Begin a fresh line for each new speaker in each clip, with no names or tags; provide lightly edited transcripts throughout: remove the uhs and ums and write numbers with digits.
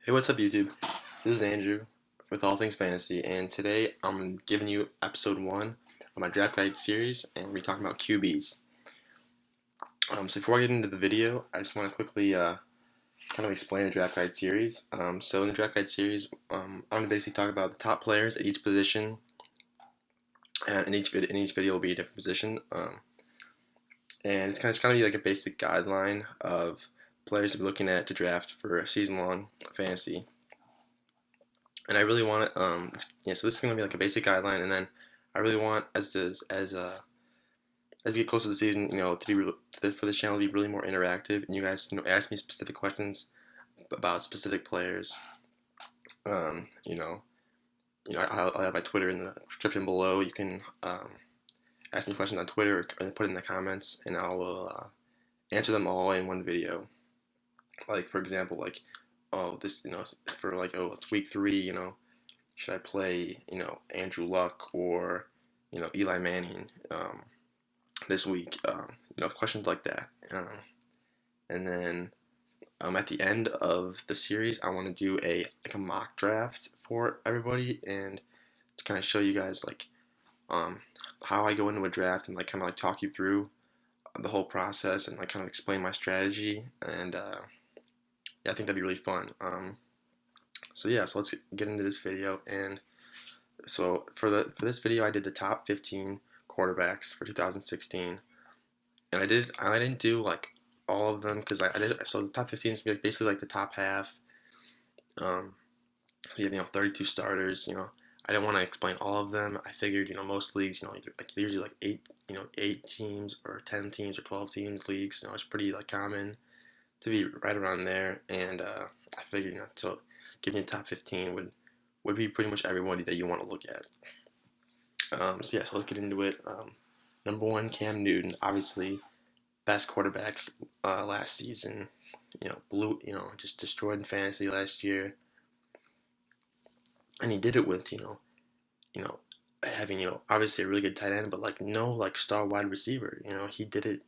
Hey, what's up, YouTube? This is Andrew with All Things Fantasy, and today I'm giving you episode 1 of my draft guide series, and we're talking about QBs. So before I get into the video, I just want to quickly kind of explain the draft guide series. So in the draft guide series, I'm going to basically talk about the top players at each position, and in each video will be a different position. And it's kind of be like a basic guideline of players to be looking at to draft for a season-long fantasy. And I really want it. So this is gonna be like a basic guideline, and then I really want as we get closer to the season, for this channel to be really more interactive, and you guys, ask me specific questions about specific players. Um, you know, I'll have my Twitter in the description below. You can ask me questions on Twitter or put it in the comments, and I will answer them all in one video. Like for example, oh, this, for it's week 3, should I play, Andrew Luck or, Eli Manning this week? Questions like that. And then at the end of the series, I want to do a mock draft for everybody and to kind of show you guys how I go into a draft and kind of talk you through the whole process and kind of explain my strategy. And yeah, I think that'd be really fun. So let's get into this video. And so for this video, I did the top 15 quarterbacks for 2016, and I didn't do all of them because I did. So the top 15 is basically the top half. You have 32 starters. I didn't want to explain all of them. I figured most leagues usually 8 teams or 10 teams or 12 teams leagues. It's pretty common to be right around there, and I figured so giving the top 15 would be pretty much everybody that you want to look at. So let's get into it. Number 1, Cam Newton, obviously best quarterback last season. Just destroyed in fantasy last year, and he did it with having obviously a really good tight end, but no star wide receiver. He did it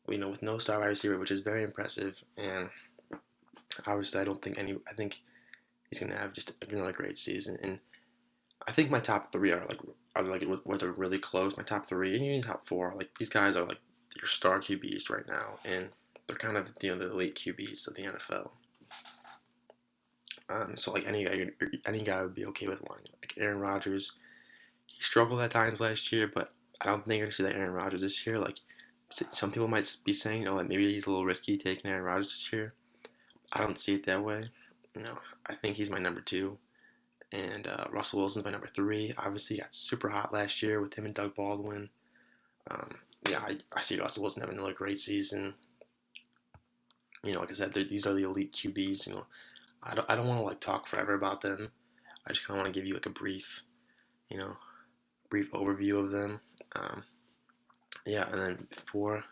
with no star wide receiver, which is very impressive. And obviously, I think he's gonna have just another great season. And I think my top 3 are really close. My top 3 and even top 4, these guys are your star QBs right now, and they're kind of the elite QBs of the NFL. So any guy would be okay with one. Aaron Rodgers, he struggled at times last year, but I don't think you're gonna see that Aaron Rodgers this year. Some people might be saying, maybe he's a little risky taking Aaron Rodgers this year. I don't see it that way. I think he's my number 2, and Russell Wilson's my number 3. Obviously, he got super hot last year with him and Doug Baldwin. I see Russell Wilson having another great season. Like I said, these are the elite QBs. I don't want to talk forever about them. I just kind of want to give you a brief overview of them. And then for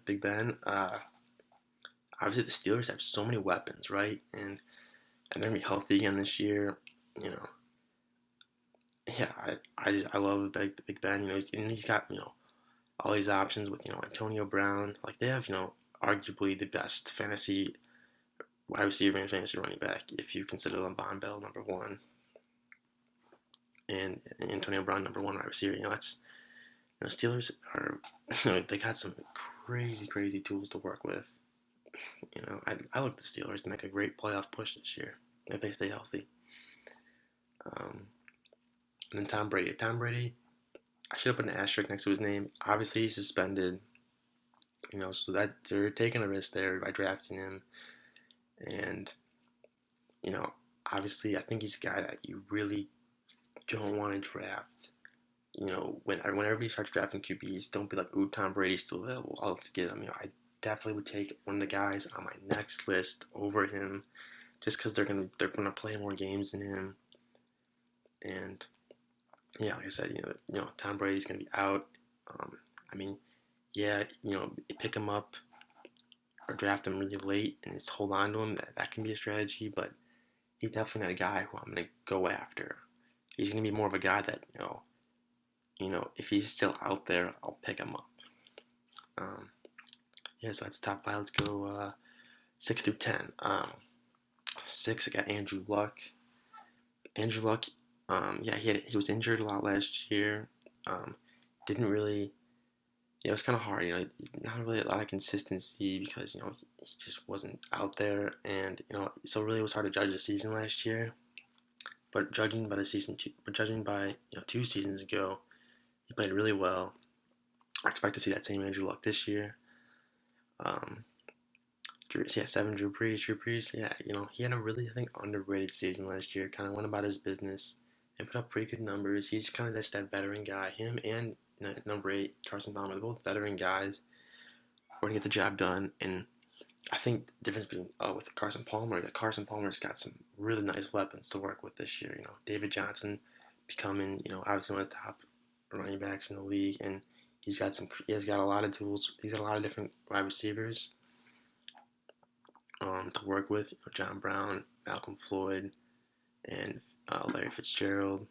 Big Ben, obviously the Steelers have so many weapons, right? And they're gonna be healthy again this year. I love Big Ben. He's got all these options with Antonio Brown. They have arguably the best fantasy wide receiver and fantasy running back if you consider Le'Veon Bell number 1 and Antonio Brown number 1 wide receiver. Steelers are they got some crazy tools to work with. I look at the Steelers to make a great playoff push this year if they stay healthy. And then Tom Brady. I should have put an asterisk next to his name. Obviously, he's suspended. So that they're taking a risk there by drafting him. And obviously, I think he's a guy that you really don't want to draft. When everybody starts drafting QBs, don't be like, ooh, Tom Brady's still available, I'll have to get him. I definitely would take one of the guys on my next list over him, just because they're gonna play more games than him. And like I said, Tom Brady's gonna be out. Pick him up or draft him really late and just hold on to him. That can be a strategy, but he's definitely not a guy who I'm gonna go after. He's gonna be more of a guy that if he's still out there, I'll pick him up. So that's the top 5. Let's go 6 through 10. 6, I got Andrew Luck. Andrew Luck, yeah, he was injured a lot last year. Um, didn't really, it was kind of hard, not really a lot of consistency because he just wasn't out there, and so really it was hard to judge the season last year. But judging by 2 seasons ago, he played really well. I expect to see that same Andrew Luck this year. Um, yeah, 7 Drew Brees. Drew Brees, yeah, he had a really, I think, underrated season last year. Kind of went about his business and put up pretty good numbers. He's kind of that veteran guy. Him and number 8, Carson Palmer, they're both veteran guys who are going to get the job done. And I think the difference between with Carson Palmer's got some really nice weapons to work with this year. David Johnson becoming, obviously one of the top running backs in the league, and he has got a lot of tools. He's got a lot of different wide receivers to work with. John Brown, Malcolm Floyd, and Larry Fitzgerald.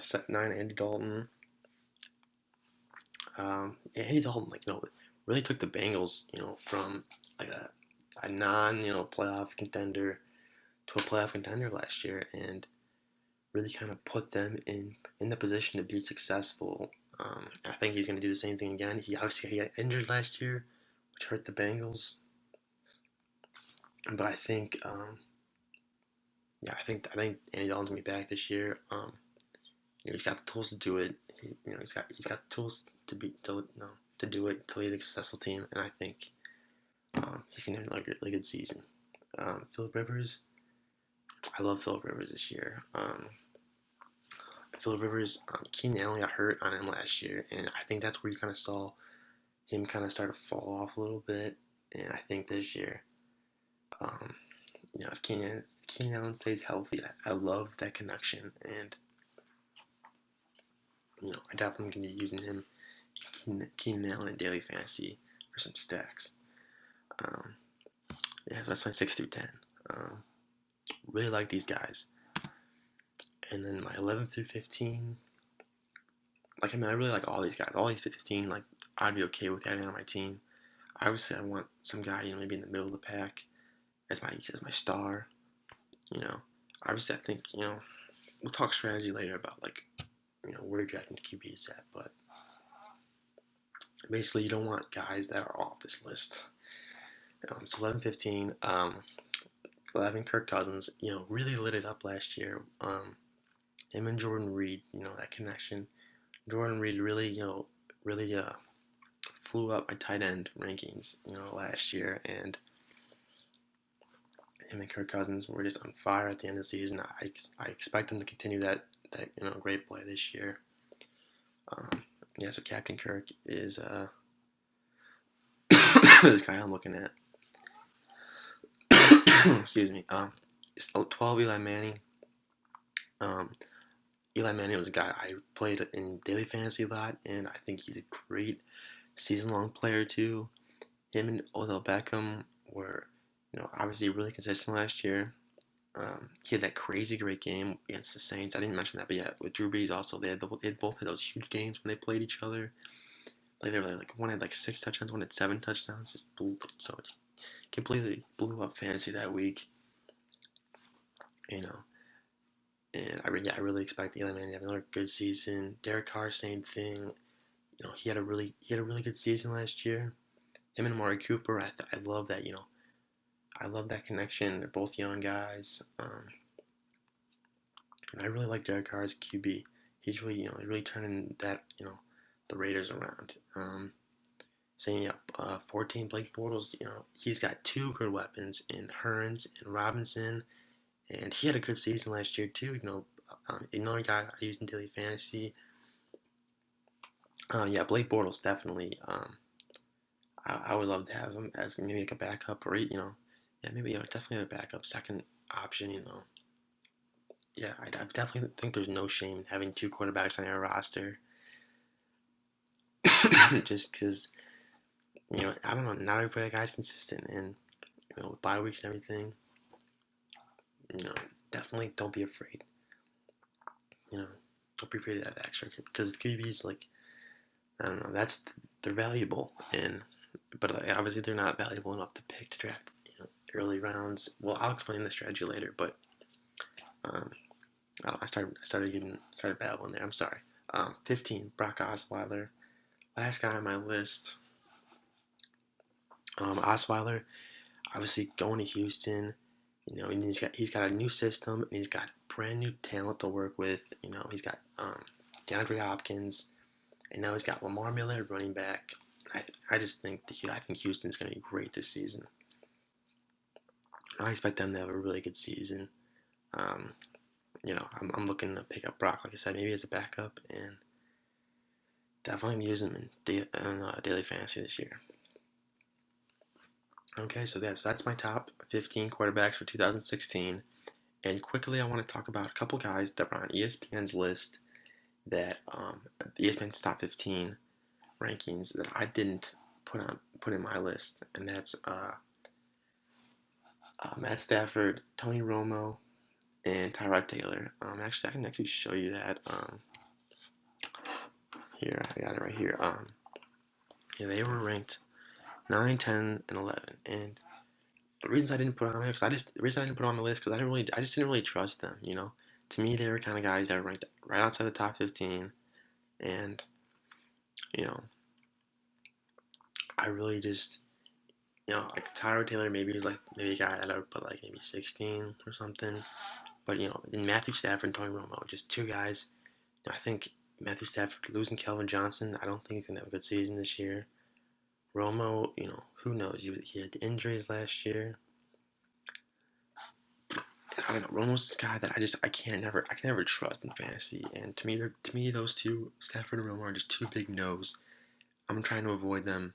Set 9, Andy Dalton. Andy Dalton, really took the Bengals, from like a non, playoff contender to a playoff contender last year, and really kind of put them in the position to be successful. I think he's going to do the same thing again. He got injured last year, which hurt the Bengals. But I think, I think Andy Dalton's gonna be back this year. He's got the tools to do it. He's got the tools to do it to lead a successful team, and I think he's gonna have a really good season. Philip Rivers, I love Philip Rivers this year. Philip Rivers, Keenan Allen got hurt on him last year, and I think that's where you kind of saw him kind of start to fall off a little bit. And I think this year, if Keenan Allen stays healthy, I love that connection, and I definitely can be using him, Keenan Allen in daily fantasy for some stacks. So that's my 6 through 10. Really like these guys. And then my 11 through 15, I really like all these guys. All these 15, I'd be okay with having on my team. Obviously, I want some guy, maybe in the middle of the pack as my star. Obviously, I think, we'll talk strategy later about, where drafting QBs at, but basically, you don't want guys that are off this list. So 11, 15, 11, Kirk Cousins, really lit it up last year. Him and Jordan Reed, that connection. Jordan Reed really flew up my tight end rankings, last year, and him and Kirk Cousins were just on fire at the end of the season. I expect them to continue that great play this year. So Captain Kirk is this guy I'm looking at. Excuse me. It's 12, Eli Manning. Eli Manning was a guy I played in daily fantasy a lot, and I think he's a great season-long player too. Him and Odell Beckham were, obviously really consistent last year. He had that crazy great game against the Saints. I didn't mention that, but yeah, with Drew Brees also, they both had those huge games when they played each other. They were one had 6 touchdowns, one had 7 touchdowns. Just completely blew up fantasy that week. And I really expect Eli Manning to have another good season. Derek Carr, same thing. He had a really good season last year. Him and Amari Cooper, I love that. I love that connection. They're both young guys. And I really like Derek Carr as QB. He's really turning that the Raiders around. 14, Blake Bortles. He's got 2 good weapons in Hearns and Robinson, and he had a good season last year too. Another guy I used in daily fantasy. Blake Bortles definitely. I would love to have him as maybe a backup, or maybe definitely a backup second option. I definitely think there's no shame in having 2 quarterbacks on your roster. Just because, I don't know, not every guy's consistent, and with bye weeks and everything, definitely don't be afraid. Don't be afraid of that extra, because QBs, I don't know, they're valuable, and but obviously they're not valuable enough to pick to draft early rounds. Well, I'll explain the strategy later, but um, I started babbling there. I'm sorry. 15, Brock Osweiler, last guy on my list. Osweiler, obviously going to Houston. And he's got a new system and he's got brand new talent to work with. He's got DeAndre Hopkins, and now he's got Lamar Miller running back. I think Houston's going to be great this season. I expect them to have a really good season. Um, I'm looking to pick up Brock, like I said, maybe as a backup, and definitely use him in daily fantasy this year. Okay, so that's my top 15 quarterbacks for 2016. And quickly, I want to talk about a couple guys that were on ESPN's list that ESPN's top 15 rankings that I didn't put in my list, and that's Matt Stafford, Tony Romo, and Tyrod Taylor. Actually, I can actually show you that. Here, I got it right here. Yeah, they were ranked 9, 10, and 11, and the reason I didn't put on there, the reason I didn't put on the list because I just didn't really trust them. To me, they were kind of guys that were ranked right outside the top 15, and you know, I really just, like Tyrod Taylor, maybe a guy that I would put like maybe 16 or something. But in Matthew Stafford and Tony Romo, just two guys. I think Matthew Stafford losing Calvin Johnson, I don't think he's gonna have a good season this year. Romo, who knows? He had injuries last year. And I don't know. Romo's this guy that I can never trust in fantasy. And to me, those two, Stafford and Romo, are just two big no's. I'm trying to avoid them.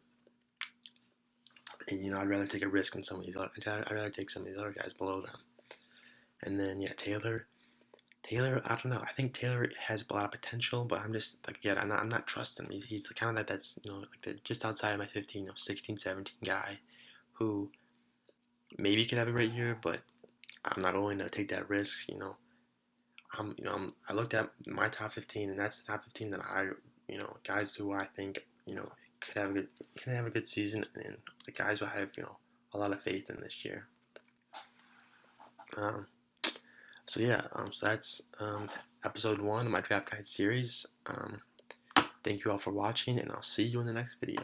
And I'd rather take a risk than some of these. I'd rather take some of these other guys below them. And then Taylor. Taylor, I don't know. I think Taylor has a lot of potential, but I'm just like, yeah, I'm not trusting him. He's the kind of that's like just outside of my 15, 16, 17 guy, who maybe could have a great year, but I'm not willing to take that risk. I looked at my top 15, and that's the top 15 that guys who I think could have a good season, and the guys who I have a lot of faith in this year. So yeah, so that's episode 1 of my draft guide series. Thank you all for watching, and I'll see you in the next video.